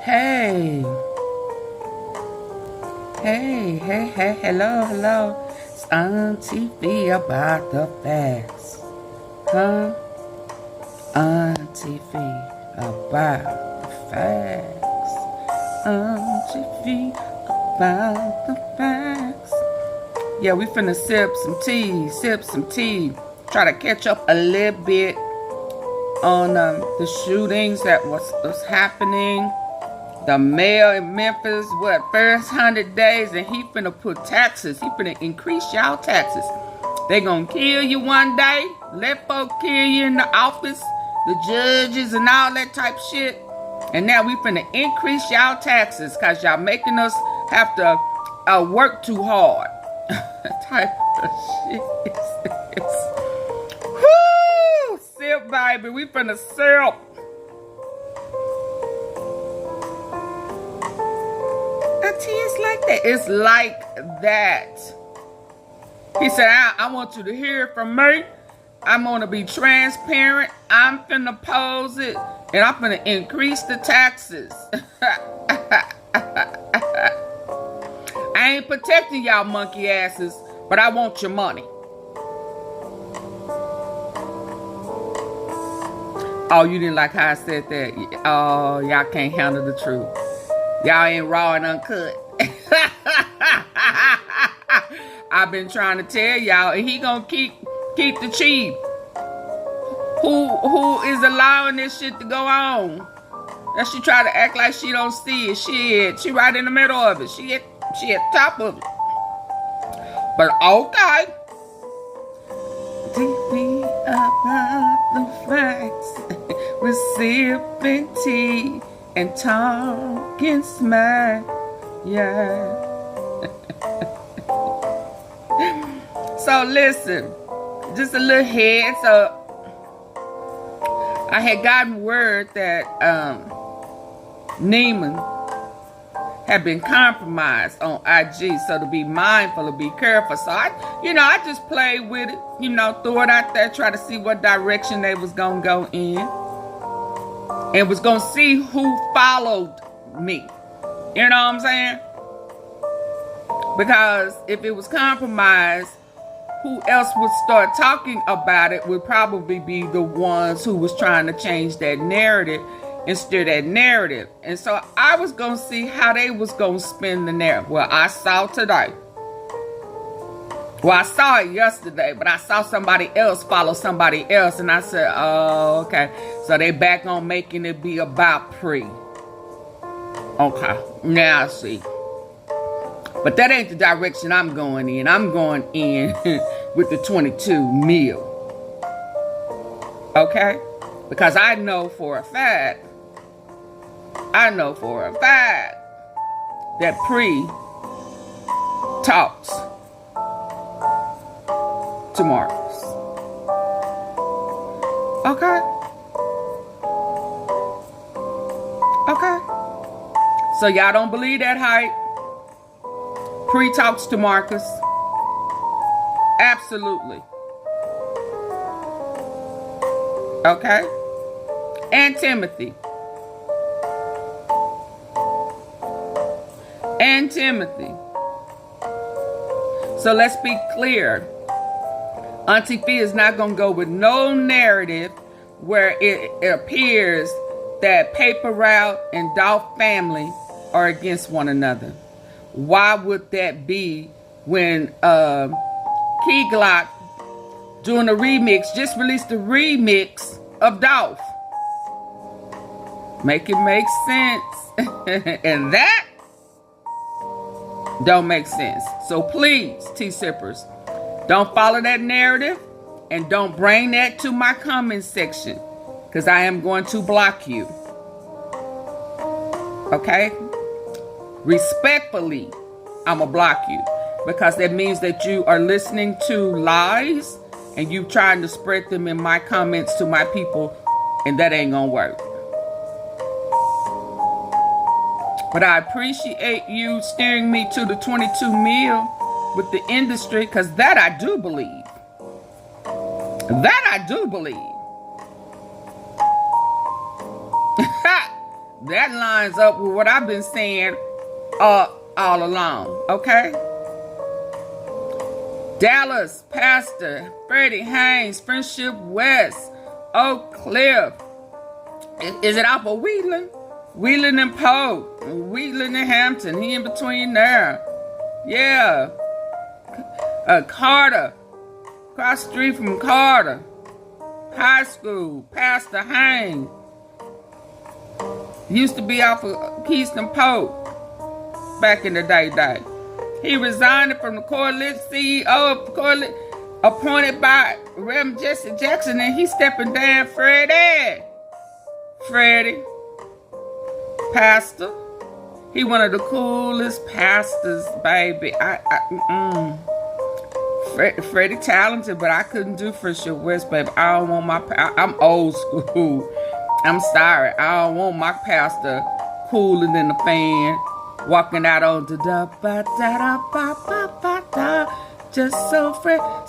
Hey. Hey, hello. It's AUNTEAFEE about the facts. Huh? AUNTEAFEE about the facts. AUNTEAFEE about the facts. Yeah, we finna sip some tea. Try to catch up a little bit on the shootings that was happening. The mayor in Memphis, first 100 days, and he finna put taxes. He finna increase y'all taxes. They gonna kill you one day, let folk kill you in the office, the judges and all that type shit. And now we finna increase y'all taxes because y'all making us have to work too hard. Type of shit is this? Woo! Sip, baby. We finna sip. It's like that. It's like that. He said, I want you to hear from me. I'm going to be transparent. I'm finna pose it. And I'm finna increase the taxes. I ain't protecting y'all monkey asses, but I want your money. Oh, you didn't like how I said that? Oh, y'all can't handle the truth. Y'all ain't raw and uncut. I've been trying to tell y'all, and he gonna keep the cheap. Who is allowing this shit to go on? That she try to act like she don't see it. Shit, she right in the middle of it. She at top of it. But okay. TV about the facts. We're sipping tea and talking smack, yeah. So listen, just a little heads up. I had gotten word that Neiman had been compromised on IG, so to be mindful, to be careful. So I just played with it, threw it out there, try to see what direction they was gonna go in. And was going to see who followed me. You know what I'm saying? Because if it was compromised, who else would start talking about it would probably be the ones who was trying to change that narrative and steer that narrative. And so I was going to see how they was going to spin the narrative. Well, I saw today. Well, I saw it yesterday, but I saw somebody else follow somebody else, and I said, oh, okay. So they back on making it be about Pre. Okay, now I see. But that ain't the direction I'm going in. I'm going in with the 22 mil. Okay? Because I know for a fact that Pre talks to Marcus. Okay? So y'all don't believe that hype? Pre talks to Marcus. Absolutely. Okay? And Timothy. So let's be clear. AUNTEAFEE is not going to go with no narrative where it appears that Paper Route and Dolph family are against one another. Why would that be when KEYGLOK doing a remix, just released a remix of Dolph? Make it make sense. And that don't make sense. So please, T-Sippers, don't follow that narrative and don't bring that to my comment section because I am going to block you. Okay? Respectfully, I'm going to block you because that means that you are listening to lies and you trying to spread them in my comments to my people, and that ain't going to work. But I appreciate you steering me to the 22 mil with the industry, because that I do believe. that lines up with what I've been saying all along, okay? Dallas, Pastor, Freddie Haynes, Friendship West, Oak Cliff. Is it off of Wheatland? Wheatland and Polk, Wheatland and Hampton. He in between there. Yeah. Carter, across the street from Carter High School, Pastor Haynes. Used to be off of Keystone Polk back in the day. He resigned from the coalition, CEO of the coalition, appointed by Reverend Jesse Jackson, and he's stepping down. Freddie, pastor. He one of the coolest pastors, baby. Freddie talented, but I couldn't do Friendship West, baby. I don't want my. I'm old school. I'm sorry. I don't want my pastor cooler than the fan. Walking out on the da-ba-da-da-ba-ba-ba-da. Just so fresh and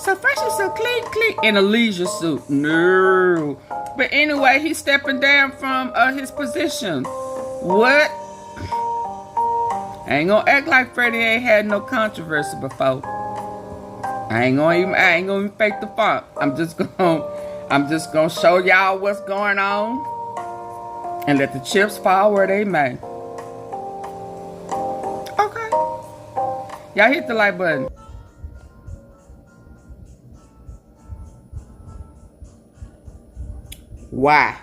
so clean, in a leisure suit. No. But anyway, he's stepping down from his position. What? I ain't gonna act like Freddie ain't had no controversy before. I ain't gonna even fake the funk. I'm just gonna show y'all what's going on and let the chips fall where they may. Y'all hit the like button. Why?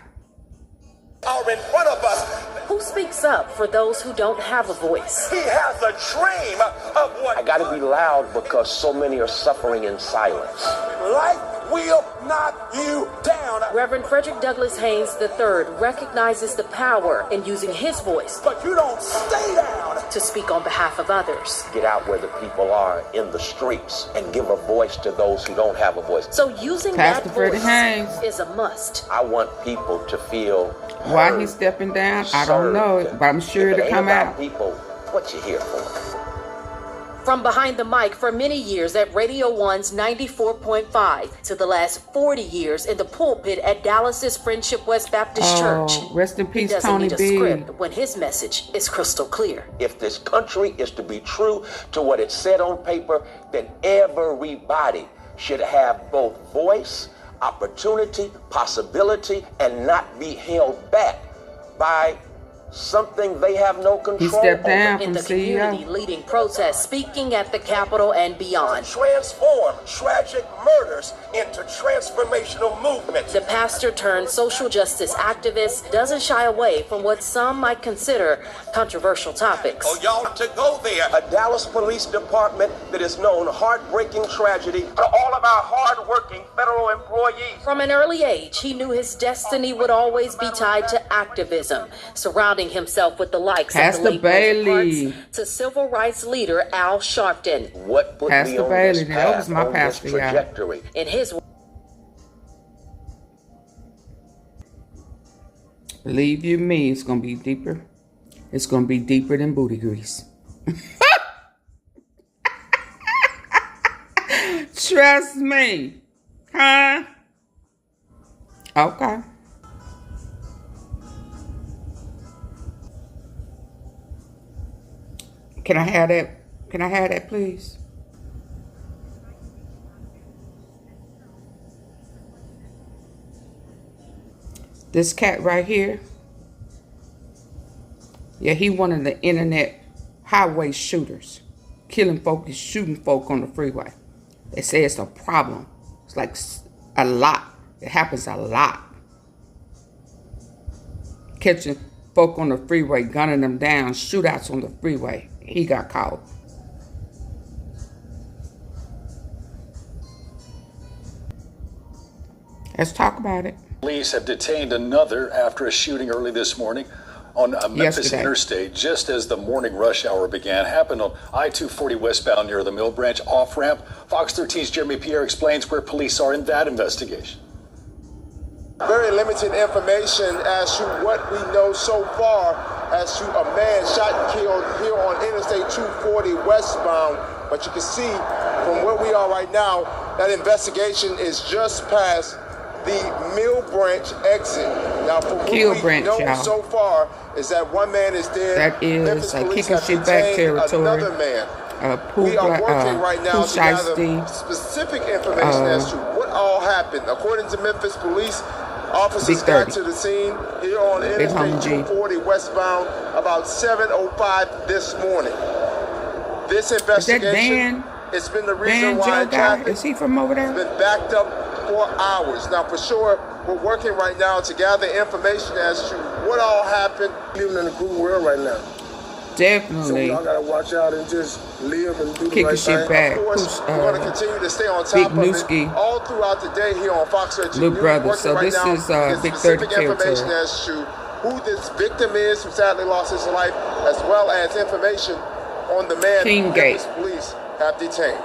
Are in front of us. Who speaks up for those who don't have a voice? He has a dream of what. I gotta be loud because so many are suffering in silence. Life will knock you down. Reverend Frederick Douglass Haynes III recognizes the power in using his voice. But you don't stay down. To speak on behalf of others. Get out where the people are in the streets and give a voice to those who don't have a voice. So using Pastor that Freddie voice Haynes is a must. I want people to feel heard. Why he's stepping down, I don't know, but I'm sure it'll come out. People, what you here for? From behind the mic for many years at Radio 1's 94.5 to the last 40 years in the pulpit at Dallas's Friendship West Baptist Church. Rest in peace, he doesn't Tony need a B. script when his message is crystal clear. If this country is to be true to what it said on paper, then everybody should have both voice, opportunity, possibility, and not be held back by something they have no control He stepped down over. In from the community, CEO. leading protests, speaking at the Capitol and beyond. Transform tragic murders into transformational movements. The pastor turned social justice activist doesn't shy away from what some might consider controversial topics. Oh, y'all to go there. A Dallas Police Department that is known heartbreaking tragedy To all of our hard-working federal employees. From an early age, he knew his destiny would always be tied to activism, surrounding himself with the likes Pastor of the late Bailey. Rosa Parks to civil rights leader Al Sharpton. what put Pastor me on Bailey, this that was path, my on this pastor, y'all. trajectory. In his Believe you me, it's gonna be deeper. It's gonna be deeper than booty grease. Trust me. Huh? Okay. Can I have that? Can I have that, please? This cat right here. Yeah, he one of the internet highway shooters. Killing folk and shooting folk on the freeway. They say it's a problem. It's like a lot. It happens a lot. Catching folk on the freeway, gunning them down, shootouts on the freeway. He got caught. Let's talk about it. Police have detained another after a shooting early this morning on a Memphis Yesterday. interstate, just as the morning rush hour began. Happened on I-240 westbound near the Mill Branch off-ramp. Fox 13's Jeremy Pierre explains where police are in that investigation. Very limited information as to what we know so far as to a man shot and killed here on Interstate 240 westbound. But you can see from where we are right now, that investigation is just past the Mill Branch exit Now, from what Kill we branch, know y'all. so far is that one man is dead. That is Memphis police kicking have shit back detained territory. another man. We are working right now to gather specific information as to what all happened. According to Memphis police, officers got to the scene here on Interstate 240 westbound about 7:05 this morning. This investigation, it's been the reason why traffic is he from over there? has been backed up for hours. Now, for sure, we're working right now to gather information as to what all happened. Living in a cruel world right now. Definitely. So we all gotta watch out and just live and do Kick the right shit thing. back. Of course, we're gonna continue to stay on top Big of Newski. it all throughout the day here on Fox 13. Little brother. So right this now is to Big get 30 specific information territory. as to who this victim is who sadly lost his life, as well as information on the man King who Gate. Memphis police have detained.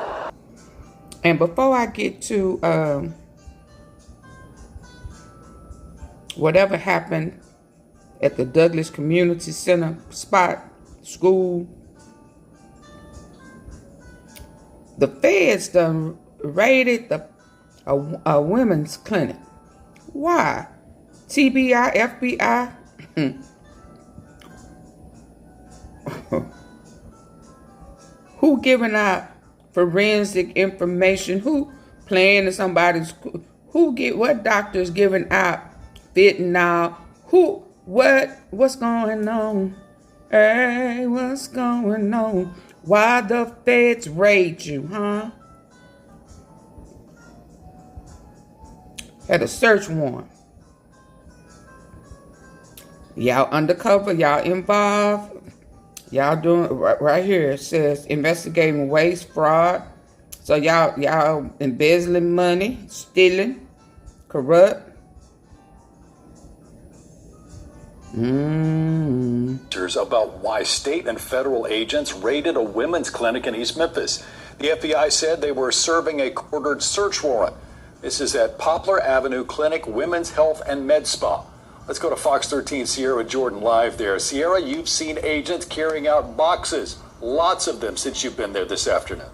And before I get to whatever happened at the Douglas Community Center school, the feds done raided a women's clinic. Why? TBI, FBI? Who giving out forensic information? Who playing in somebody's school? What doctors giving out fentanyl? What's going on? Hey, what's going on? Why the feds raid you, huh? Had a search warrant. Y'all undercover, y'all involved. Y'all doing right here. It says investigating waste, fraud. So y'all embezzling money, stealing, corrupt. About why state and federal agents raided a women's clinic in East Memphis. The FBI said they were serving a quartered search warrant. This is at Poplar Avenue Clinic Women's Health and Med Spa. Let's go to Fox 13 Sierra Jordan live there. Sierra, you've seen agents carrying out boxes, lots of them since you've been there this afternoon.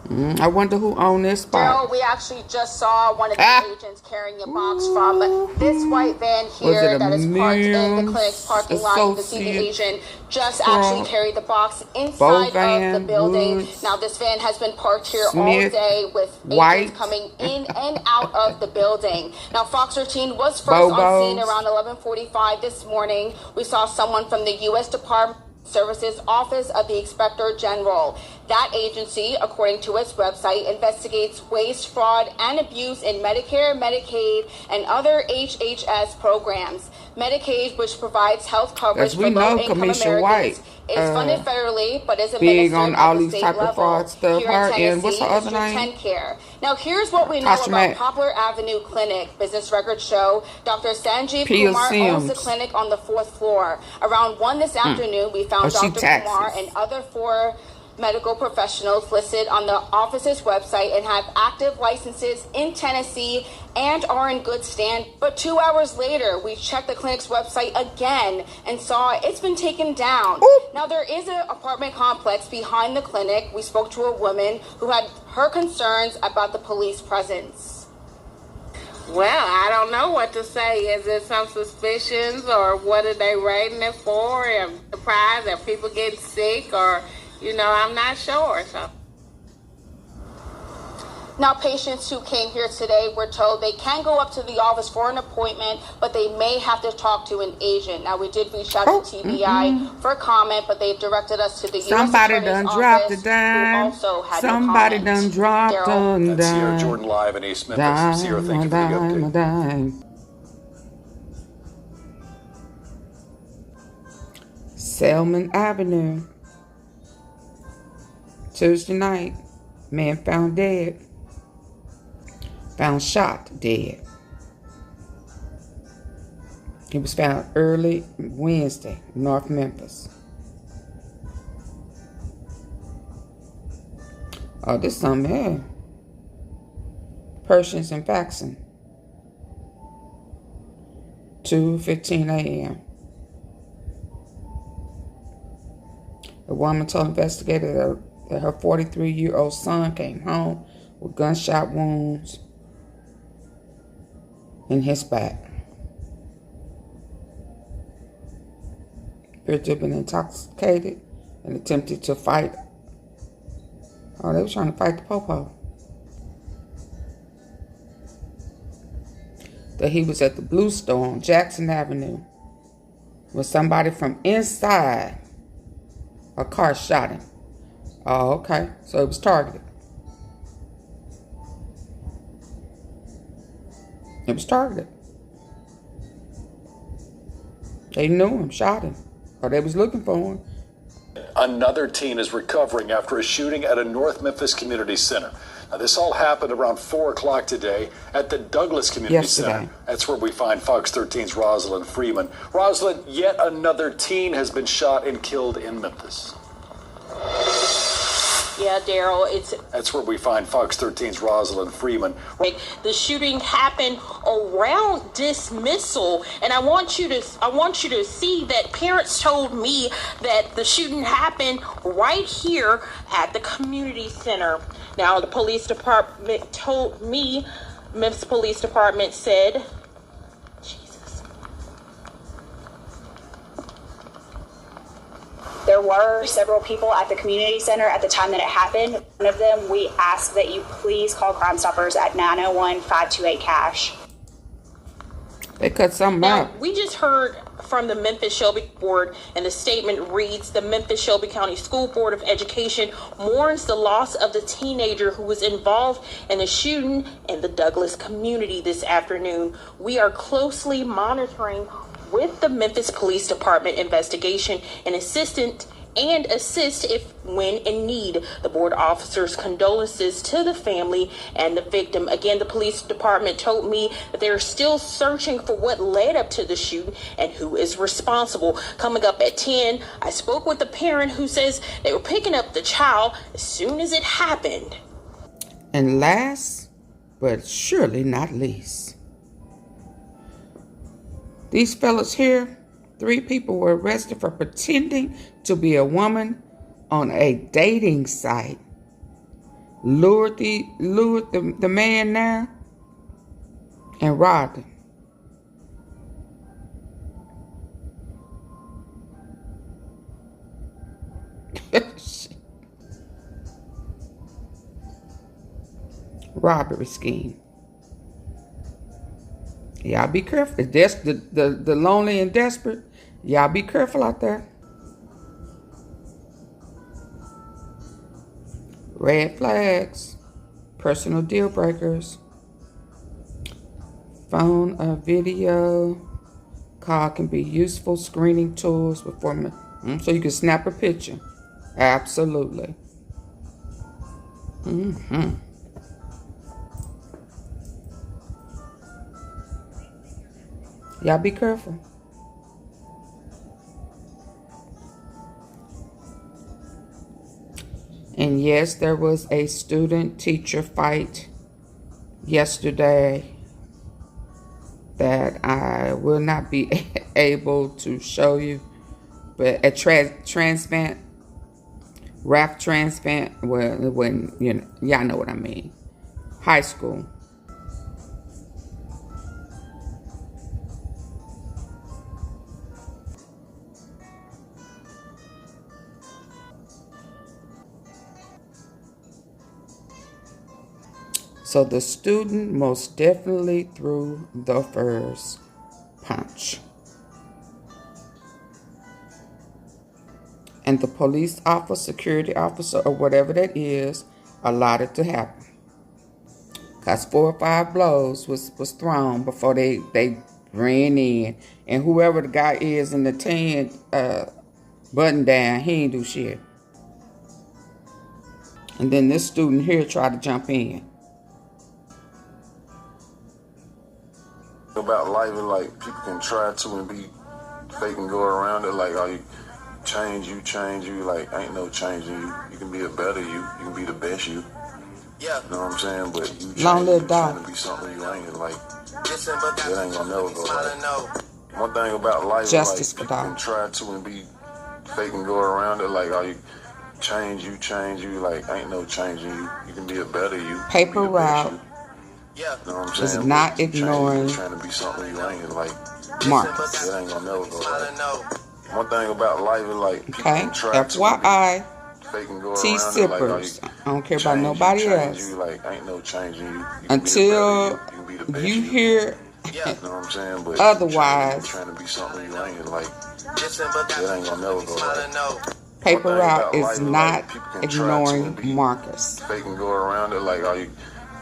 I wonder who owned this spot. Daryl, we actually just saw one of the agents carrying a box from this white van here that is parked in the clinic's parking lot. You can see the agent just actually carried the box inside of the building. Now, this van has been parked here all day with agents coming in and out of the building. Now, Fox 13 was first on scene around 11:45 this morning. We saw someone from the U.S. Department Services Office of the Inspector General. That agency, according to its website, investigates waste, fraud, and abuse in Medicare, Medicaid, and other HHS programs. Medicaid, which provides health coverage for low-income Americans, is funded federally, but is administered at the state level. Here in Tennessee, it's through TennCare. Now, here's what we know about Poplar Avenue Clinic. Business records show Dr. Sanjeev Kumar owns the clinic on the 4th floor. Around 1 this afternoon, we found Dr. Kumar and other 4 medical professionals listed on the office's website and have active licenses in Tennessee and are in good stand. But 2 hours later, we checked the clinic's website again and saw it's been taken down. Now, there is an apartment complex behind the clinic. We spoke to a woman who had her concerns about the police presence. Well, I don't know what to say. Is it some suspicions, or what are they raiding it for? Am I surprised that people getting sick, or I'm not sure. So. Now, patients who came here today were told they can go up to the office for an appointment, but they may have to talk to an agent. Now, we did reach out to TBI for comment, but they've directed us to the U.S. Attorney's Office, who also had Somebody done dropped them down. That's Sierra Jordan live in East Memphis. Sierra, thank you for the update. Selman Avenue. Tuesday night, man found dead. Found shot dead. He was found early Wednesday, North Memphis. Oh, this something here. Pershings and Faxon. 2:15 a.m. A woman told investigators that her 43-year-old son came home with gunshot wounds in his back. appeared to have been intoxicated and attempted to fight. Oh, they were trying to fight the popo. That he was at the Blue Store on Jackson Avenue when somebody from inside a car shot him. Oh, okay. So it was targeted. It was targeted. They knew him, shot him, or they was looking for him. Another teen is recovering after a shooting at a North Memphis community center. Now, this all happened around 4 o'clock today at the Douglas Community Center. That's where we find Fox 13's Rosalind Freeman. Rosalind, yet another teen has been shot and killed in Memphis. Yeah, Daryl, That's where we find Fox 13's Rosalind Freeman. The shooting happened around dismissal, and I want you to see that parents told me that the shooting happened right here at the community center. Now, the police department told me, Memphis Police Department said, there were several people at the community center at the time that it happened. One of them, we asked that you please call Crime Stoppers at 901-528-CASH. They cut something out. We just heard from the Memphis Shelby Board, and the statement reads, the Memphis Shelby County School Board of Education mourns the loss of the teenager who was involved in the shooting in the Douglas community this afternoon. We are closely monitoring with the Memphis Police Department investigation and assist if when in need. The board offers condolences to the family and the victim. Again, the police department told me that they're still searching for what led up to the shooting and who is responsible. Coming up at 10, I spoke with the parent who says they were picking up the child as soon as it happened. And last, but surely not least, these fellas here, 3 people were arrested for pretending to be a woman on a dating site. Lured the man there and robbed him. Robbery scheme. Y'all be careful. The lonely and desperate. Y'all be careful out there. Red flags. Personal deal breakers. Phone or video call can be useful screening tools before so you can snap a picture. Absolutely. Y'all be careful. And yes, there was a student-teacher fight yesterday that I will not be able to show you. But a transplant, rap transplant, when you know, y'all know what I mean. High school. So the student most definitely threw the first punch. And the police officer, security officer, or whatever that is, allowed it to happen. Because 4 or 5 blows was thrown before they ran in. And whoever the guy is in the tan button down, he ain't do shit. And then this student here tried to jump in. About life is like people can try to and be fake and go around it like, oh, you change, like ain't no changing you. You can be a better you. You can be the best you. Yeah. You know what I'm saying? But you trying to be something you ain't, like that ain't gonna never go right. One thing about life is like people can try to and be fake and go around it like, oh, you change, like ain't no changing you. You can be a better you. Paper route. Yeah. You know what I'm saying? Is not ignoring trying to be something you ain't, like Marcus. that ain't gonna never go right. One thing about life is like people can try FYI. They can go Tea around sippers. Like, I don't care about nobody else. You, like, ain't no changing you. Until you hear you know what I'm saying? But otherwise, trying to be something you ain't like. That ain't gonna never go right. Paper route is not ignoring Marcus. They can go around it like, you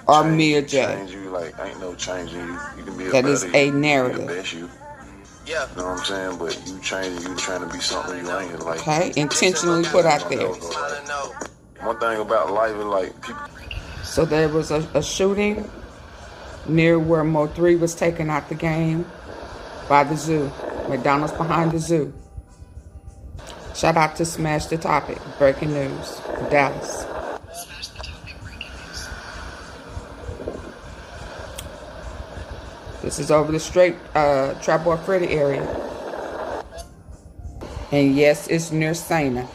or MIAJAYE. You like ain't no changing you. You can be a that is a narrative. Yeah. You know what I'm saying? But you changing, you trying to be something you ain't like. Okay, intentionally put out there. One thing about life is like people. So there was a shooting near where Mo 3 was taken out the game by the zoo. McDonald's behind the zoo. Shout out to Smash the Topic. Breaking news. Dallas. This is over the straight Trap Boy Freddy area. And yes, it's near Sana.